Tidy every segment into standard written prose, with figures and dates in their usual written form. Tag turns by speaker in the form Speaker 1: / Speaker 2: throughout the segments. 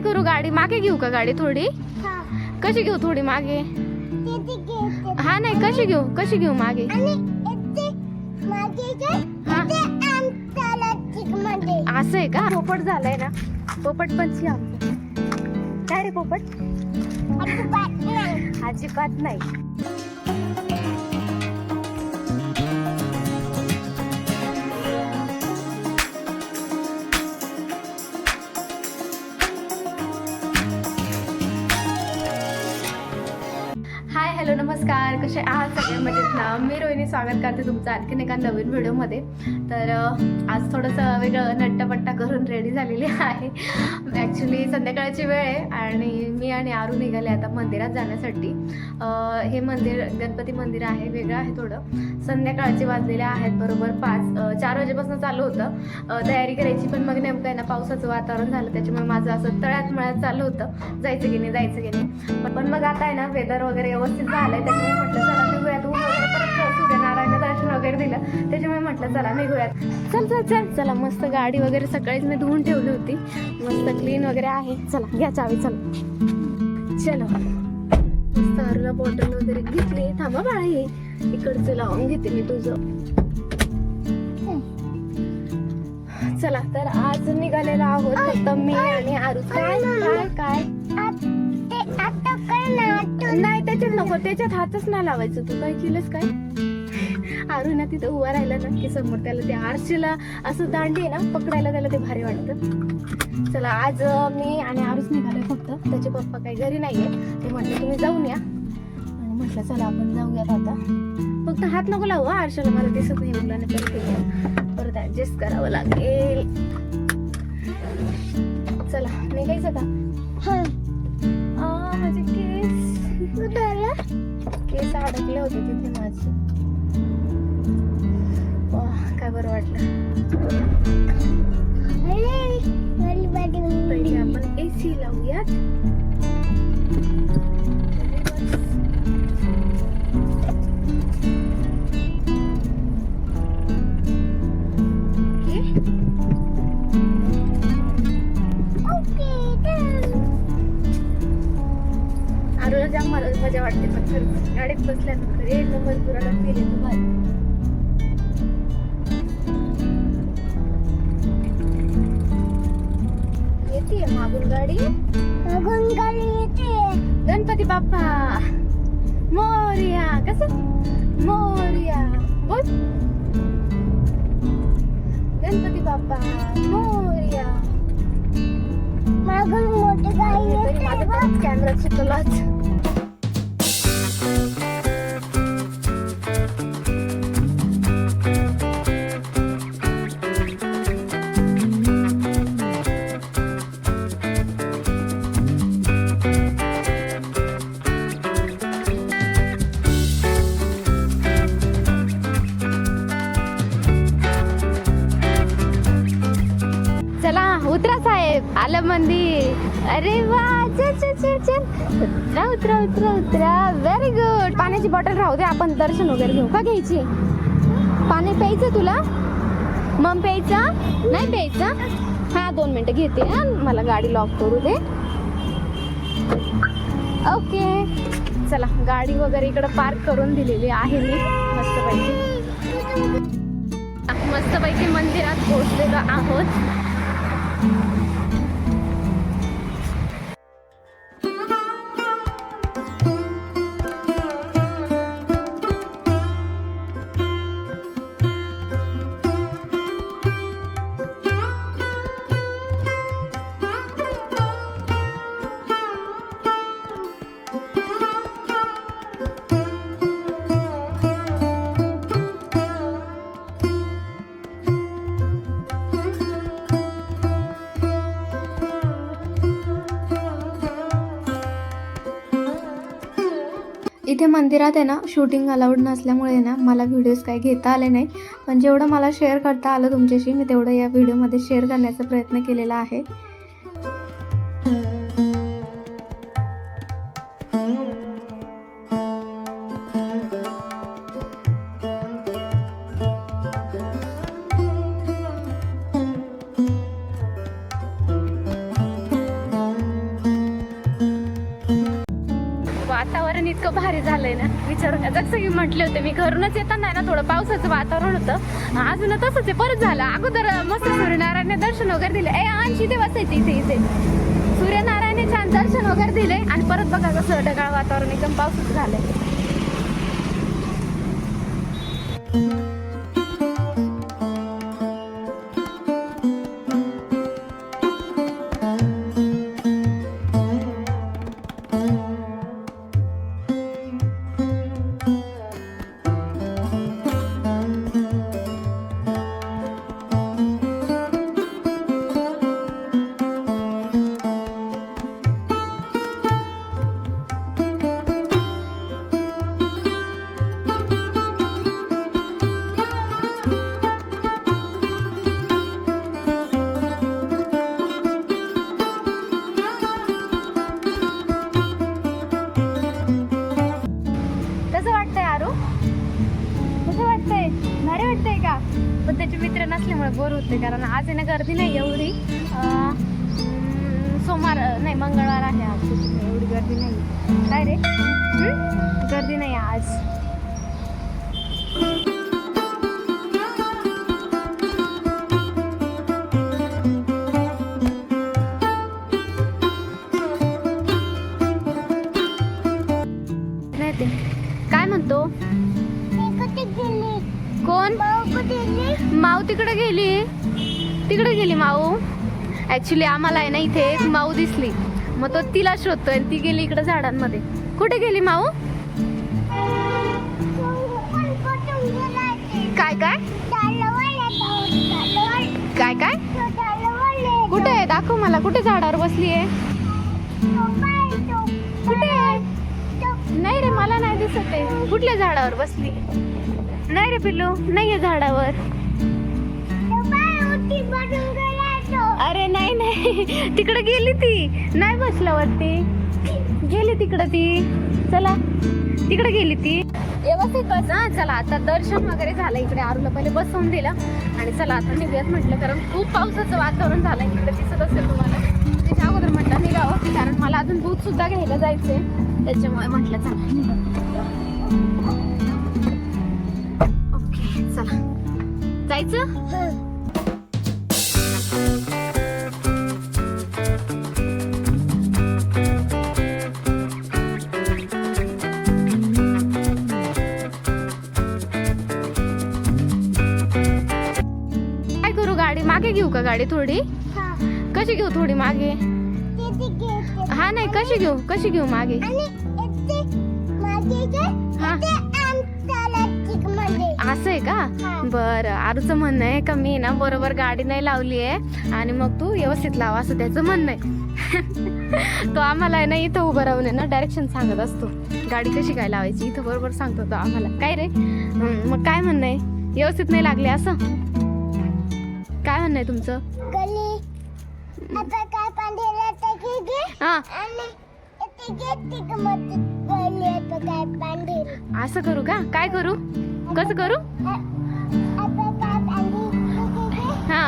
Speaker 1: करू गाडी मागे घेऊ का गाडी थोडी कशी घेऊ थोडी मागे हा नाही कशी घेऊ मागे असं आहे का पोपट झालंय ना पोपट पण काय रे पोपट अजिबात नाही हाय हॅलो नमस्कार कसे आहात सगळे मजेत ना मी रोहिणी स्वागत करते तुमचं आणखीन एका नवीन व्हिडिओमध्ये तर आज थोडंसं वेगळं नट्टापट्टा करून रेडी झालेली आहे ॲक्च्युली संध्याकाळची वेळ आहे आणि मी आणि आरू निघाले आता मंदिरात जाण्यासाठी हे मंदिर गणपती मंदिर आहे वेगळं आहे थोडं संध्याकाळचे वाजलेले आहेत बरोबर 4 वाजेपासून चालू होतं तयारी करायची पण मग नेमकं आहे ना पावसाचं वातावरण झालं त्याच्यामुळे माझं असं तळ्यात मळ्यात चालू होतं जायचं की नाही पण मग आता आहे ना वेदर वगैरे व्यवस्थित झालंय त्याच्यामुळे म्हटलं चला निघूयात ऊन वगैरे परत सूर्यनारायण दर्शन वगैरे दिलं त्याच्यामुळे म्हटलं चला निघूयात चला मस्त गाडी वगैरे सकाळीच मी धुवून ठेवली होती मस्त क्लीन वगैरे आहे चला घ्या चावी चलो मस्त आरूला बॉटल वगैरे घेतली थांबा बाळा हे इकडचं लावून घेते मी तुझं चला तर आज निघालेला आहोत फक्त मी आणि आरू काय नाही त्याच्यात नको त्याच्यात हातच नाही लावायचं तू काय केलंस काय आरू ना तिथं उभा राहिला ना की समोर त्याला ते आरशीला असं दांडी आहे ना पकडायला त्याला ते भारी वाटतं चला आज मी आणि आरूच निघालोय फक्त त्याचे पप्पा काही घरी नाहीये ते म्हटलं तुम्ही जाऊन या आणि म्हटलं चला आपण जाऊयात आता फक्त हात नको लावू आरशाला मला दिसत नाही मुलाने परत ऍडजस्ट करावं लागेल चला निघायचं का माझे केस अडकले होते तिथे माझे काय बरं वाटलं पहिले आपण AC लावूयात आरूला जाम मजा वाटते पण खरंच गाडीत बसल्यानंतर एक नंबर पुराला फील येतो भारी येते मागून गाडी येते गणपती बाप्पा मोरया कसं मोरया बोल गणपती बाप्पा मोरया मागून मोठी गाडी येते माझं कॅमेरा चिकलाच उतरा साहेब आलं मंदिर अरे वा चल उतरा व्हेरी गुड पाण्याची बॉटल राहू दे आपण दर्शन वगैरे घेऊ का घ्यायची पाणी प्यायचं तुला मग प्यायचं नाही प्यायचं हा 2 मिनिटं घेते मला गाडी लॉक करू दे ओके चला गाडी वगैरे इकडं पार्क करून दिलेली आहे मी मस्तपैकी मंदिरात पोहोचलेलो आहोत इथे मंदिरात आहे ना शूटिंग अलाउड नसल्यामुळे ना मला व्हिडिओज काही घेता आले नाही पण जेवढं मला शेअर करता आलं तुमच्याशी मी तेवढं या व्हिडिओमध्ये शेअर करण्याचा प्रयत्न केलेला आहे वातावरण इतकं भारी झालंय ना विचारू नका. जसं की म्हटले होते मी, घरूनच येताना ना थोडं पावसाचं वातावरण होतं, अजून तसंच आहे. परत झालं. अगोदर मस्त सूर्यनारायण दर्शन वगैरे दिले. आणखी ते बसायचे इथे सूर्यनारायण छान दर्शन वगैरे दिले आणि परत बघा कसं ढगाळ वातावरण एकदम पावसाचं झालंय. पण त्याचे मित्र नसल्यामुळे बोर होते, कारण आज आहे ना गर्दी नाही एवढी. सोमवार नाही, मंगळवार आहे आज, एवढी गर्दी नाही. काय रे, गर्दी नाही आज. नाही ते काय म्हणतो, कोण माऊ तिकडे गेली माऊ. ऍक्च्युली आम्हाला आहे ना इथे एक माऊ दिसली, मग तो तिला शोधतोय आणि ती गेली इकडे झाडांमध्ये. कुठे गेली माऊ? काय काय काय काय कुठे आहे? दाखव मला. कुठे झाडावर बसली आहे? कुठे आहे? नाही रे, मला नाही दिसत आहे. कुठल्या झाडावर बसली? नाही रे पिल्लू, नाहीये झाडावर. अरे नाही नाही, तिकडे गेली ती. नाही बसल्यावरती गेली तिकडे ती. चला, तिकडे गेली ती. व्यवस्थित बस हा. चला, आता दर्शन वगैरे झालं. इकडे आरूला पहिले बसवून दिला आणि चला आता निघूयात म्हटलं, कारण खूप पावसाचं वातावरण झालं. इकडे दिसत असेल तुम्हाला. त्याच्या अगोदर म्हटलं निघावं, कारण मला अजून दूध सुद्धा घ्यायला जायचंय, त्याच्यामुळे म्हटलं चला. चला जायचं. काय करू, गाडी मागे घेऊ का? गाडी थोडी कशी घेऊ? थोडी मागे. हा नाही, कशी घेऊ मागे? असं आहे का? बरं. आरूचं म्हणणं आहे का मी ना बरोबर गाडी नाही लावली आहे आणि मग तू व्यवस्थित लाव, असं त्याचं म्हणणं आहे. तो आम्हाला आहे ना इथं उभं राहून आहे ना डायरेक्शन सांगत असतो, गाडी कशी काय लावायची. इथं बरोबर सांगतो तो आम्हाला. काय रे, मग काय म्हणणं आहे? व्यवस्थित नाही लागले असं काय म्हणणं आहे तुमचं? हा, असं करू का? काय करू? कसं करू? हा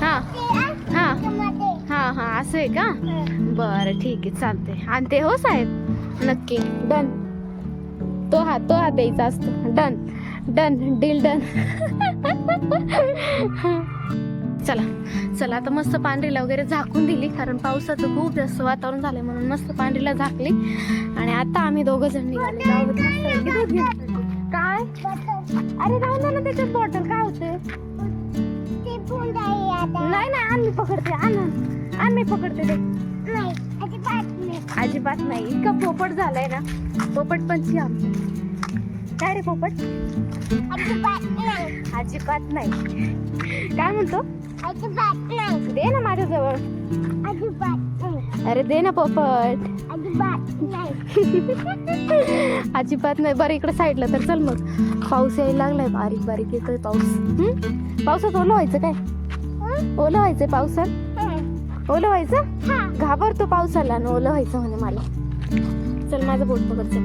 Speaker 1: हा हा हा हा, असं आहे का? बरं ठीक आहे, चालते. आणते हो साहेब, नक्की. डन. तो हात द्यायचा असतो. Done done, deal done. चला चला, आता मस्त पांढरीला वगैरे झाकून दिली, कारण पावसाचं खूप जास्त वातावरण झालंय म्हणून मस्त पांढरीला झाकली. आणि आता आम्ही दोघं जण निघाले. काय? अरे राहून ना त्याच्यात बॉटल. काय होते? नाही नाही, आम्ही पकडते. आण मी पकडते ते. अजिबात नाही. इतका पोपट झालाय ना, पोपट पंछी आमची. काय रे पोपट? अजिबात नाही. काय म्हणतो? दे ना माझ्या जवळ. अरे दे ना पोपट. अजिबात नाही. बरं इकडे साईडला तर चल. मग पाऊस यायला लागलाय, बारीक बारीक येतोय पाऊस. पावसात ओलं व्हायचं काय? ओलं व्हायचंय पावसात? ओलं व्हायचं? घाबरतो पावसाला आणि ओलं व्हायचं म्हणे मला. चल माझं बोट पकड.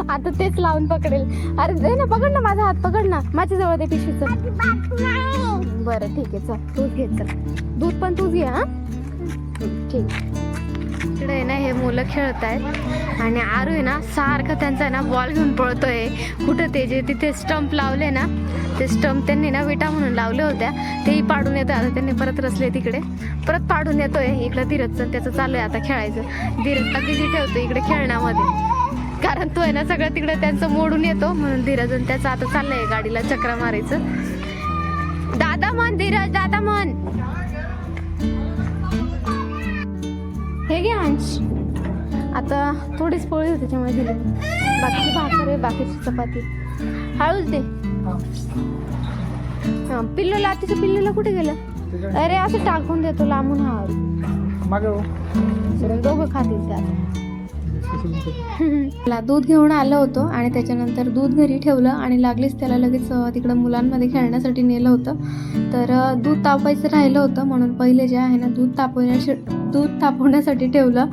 Speaker 1: आता तेच लावून पकडेल. अरे दे ना, पकड ना माझा हात, पकड ना. माझ्या जवळ दे पिशवीचं. बरं ठीक आहे, चल तूच घे. चल दूध पण तूच घे. हा ठीक. इकडे आहे ना हे मुलं खेळत आहेत आणि आरू आहे ना सारखं त्यांचा ना बॉल घेऊन पळतोय. कुठं ते जे तिथे स्टंप लावले ना ते स्टंप त्यांनी ना विटा म्हणून लावल्या होत्या तेही पाडून येतं. आता त्यांनी परत रचले तिकडे परत पाडून येतोय. इकडं धीरजचं त्याचं चालू आहे आता खेळायचं. धीरजला बिझी ठेवतो इकडे खेळण्यामध्ये कारण तो आहे ना सगळं तिकडे त्यांचं मोडून येतो म्हणून धीरज त्याचं आता चाललंय गाडीला चक्रा मारायचं. दादा म्हण धीरज दादा म्हण. हे घे अंश. आता थोडीच पोळी होती त्याच्यामुळे दिली. बाकीची भाकर आहे बाकीची चपाती हळूच दे. हा पिल्लूला तिच्या पिल्लूला कुठे गेलं. अरे असं टाकून देतो लांबून. हा दोघं खातील ते आता. मला दूध घेऊन आलं होतं आणि त्याच्यानंतर दूध घरी ठेवलं आणि लागलीच त्याला लगेच तिकडं मुलांमध्ये खेळण्यासाठी नेलं होतं. तर दूध तापवायचं राहिलं होतं म्हणून पहिले जे आहे ना दूध तापवण्यासाठी ठेवलं.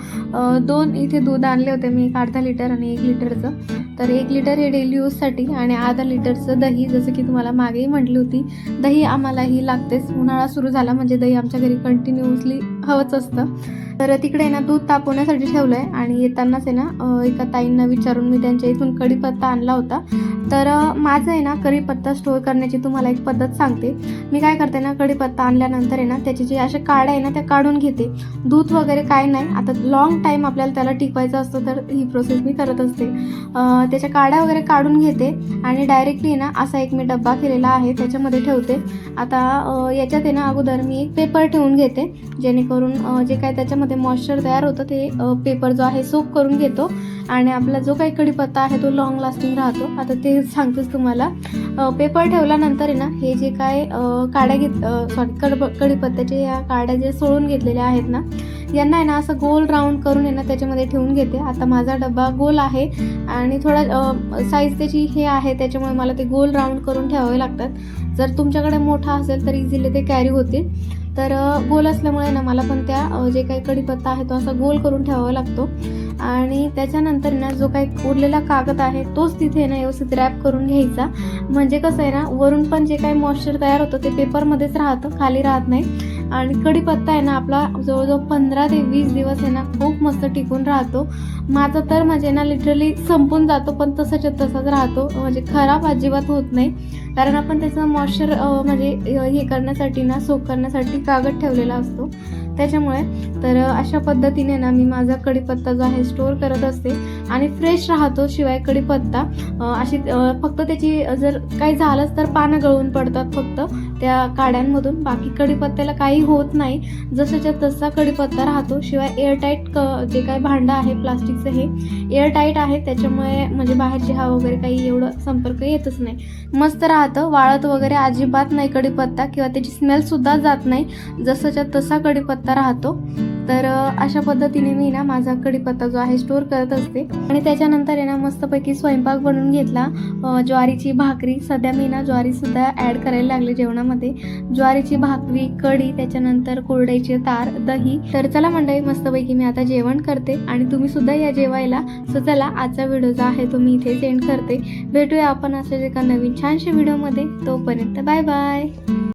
Speaker 1: 2 इथे दूध आणले होते मी, 1.5 लिटर आणि 1 लिटरचं. तर 1 लिटर हे डेली यूजसाठी आणि 1/2 लिटरचं दही, जसं की तुम्हाला मागेही म्हटली होती दही आम्हाला ही लागतेच. उन्हाळा सुरू झाला म्हणजे दही आमच्या घरी कंटिन्युअसली हवंच असतं. तर तिकडे ना दूध तापवण्यासाठी ठेवलं आहे आणि येतानाच आहे ना एका ताईंना विचारून मी त्यांच्या इथून कढीपत्ता आणला होता. तर माझं आहे ना कढीपत्ता स्टोअर करण्याची तुम्हाला एक पद्धत सांगते. मी काय करते ना कढीपत्ता आणल्यानंतर आहे ना त्याची जे अशा काड्या आहे ना त्या काढून घेते. दूध वगैरे काय नाही. आता लॉंग टाईम आपल्याला त्याला टिकवायचं असतं तर ही प्रोसेस मी करत असते. त्याच्या काड्या वगैरे काढून घेते आणि डायरेक्टली ना असा एक मी डब्बा केलेला आहे त्याच्यामध्ये ठेवते. आता याच्यात आहे ना अगोदर मी एक पेपर ठेवून घेते जेणेकरून जे काय त्याच्यामध्ये मॉइश्चर तयार होतं ते पेपर जो आहे सोक करून घेतो आणि आपला जो काही कढीपत्ता आहे तो लॉंग लास्टिंग राहतो. आता ते सांगतेच तुम्हाला. पेपर ठेवल्यानंतर आहे ना हे जे काय काड्या कढीपत्त्याचे या काड्या जे सोडून घेतलेल्या आहेत ना यांना आहे ना असं गोल राऊंड करून आहे ना त्याच्यामध्ये ठेवून घेते. आता माझा डब्बा गोल आहे आणि थोडा साईज त्याची हे आहे त्याच्यामुळे मला ते गोल राऊंड करून ठेवावे लागतात. जर तुमच्याकडे मोठा असेल तर इझिली ते कॅरी होतील. तर गोल असल्यामुळे ना मला पण त्या जे काही कढीपत्ता आहे तो असा गोल करून ठेवावा लागतो. आणि त्याच्यानंतर ना जो काही उरलेला कागद आहे तोच तिथे ना व्यवस्थित रॅप करून घ्यायचा. म्हणजे कसं आहे ना वरून पण जे काही मॉइश्चर तयार होतं ते पेपरमध्येच राहतं, खाली राहत नाही. आणि कढीपत्ता आहे ना आपला जवळजवळ 15 ते 20 दिवस आहे ना खूप मस्त टिकून राहतो. माझा तर म्हणजे ना लिटरली संपून जातो पण तसाच्या तसाच राहतो. म्हणजे खराब अजिबात होत नाही कारण आपण त्याचं मॉइश्चर म्हणजे हे करण्यासाठी ना सोक करण्यासाठी कागद ठेवलेला असतो त्याच्यामुळे. तर अशा पद्धतीने ना मी माझा कढीपत्ता जो आहे स्टोअर करत असते आणि फ्रेश राहतो. शिवाय कढीपत्ता अशी फक्त त्याची जर काही झालंच तर पानं गळून पडतात फक्त त्या काड्यांमधून. बाकी कढीपत्त्याला काही होत नाही, जसाच्या तसा कढीपत्ता राहतो. शिवाय एअरटाईट जे काही भांडं आहे प्लास्टिकचं हे एअरटाईट आहे त्याच्यामुळे म्हणजे बाहेरची हवा वगैरे काही एवढं संपर्क येतच नाही. मस्त राहतं, वाळत वगैरे अजिबात नाही कढीपत्ता किंवा त्याची स्मेलसुद्धा जात नाही, जसाच्या तसा कढीपत्ता राहतो. तर अशा पद्धतीने मी ना माझा कढीपत्ता जो आहे स्टोअर करत असते. आणि त्याच्यानंतर आहे ना मस्तपैकी स्वयंपाक बनवून घेतला. ज्वारीची भाकरी, सध्या मी ना ज्वारीसुद्धा ॲड करायला लागले जेवणामध्ये. ज्वारीची भाकरी, कढी, त्याच्यानंतर कुरडईचे तार, दही. तर चला मंडळी मस्तपैकी मी आता जेवण करते आणि तुम्ही सुद्धा या जेवायला. सो चला आजचा व्हिडिओ जो आहे तो मी इथे एंड करते. भेटूया आपण अशाच एका नवीन छानशा व्हिडिओमध्ये. तोपर्यंत बाय बाय.